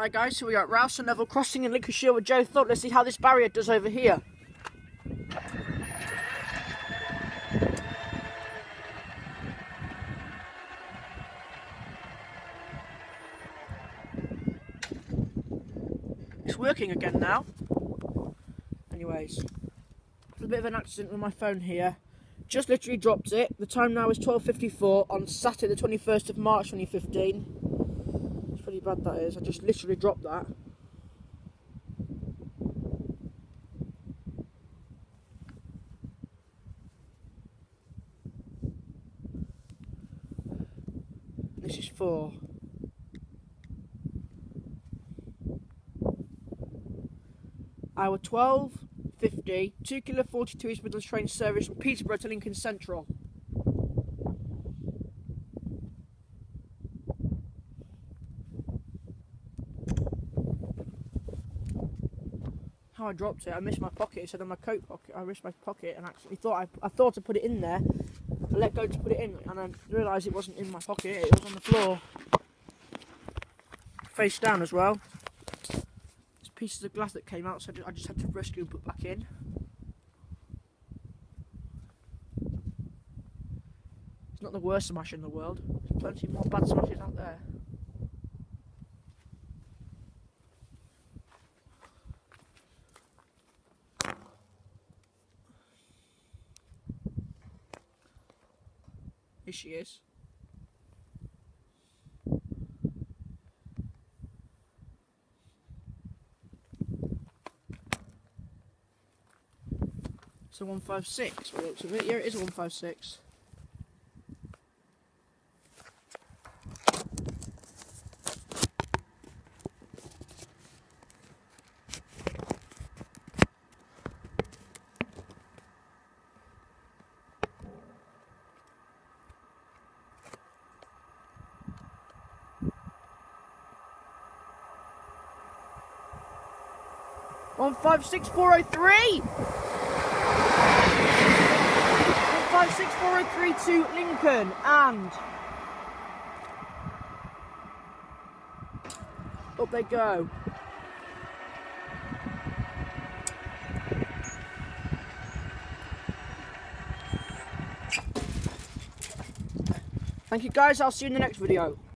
Hi guys, so we are at Rowston level crossing in Lincolnshire with Joe Thought. Let's see how this barrier does over here. It's working again now. Anyways, it's a bit of an accident with my phone here. Just literally dropped it. The time now is 12:54 on Saturday the 21st of March 2015. It's pretty bad that is. I just literally dropped that. This is for hour 12:50, 2 kilo 42 East Midlands train service from Peterborough to Lincoln Central. How I dropped it, I missed my pocket. It said on my coat pocket, I missed my pocket and actually thought I thought to put it in there. I let go to put it in and I realised it wasn't in my pocket, it was on the floor. Face down as well. There's pieces of glass that came out, so I just had to rescue and put back in. It's not the worst smash in the world. There's plenty more bad smashes out there. Here she is. It's a 156 by the looks of it. Yeah, it is a 156. One 156,403! 156,403 to Lincoln, and up they go. Thank you guys, I'll see you in the next video.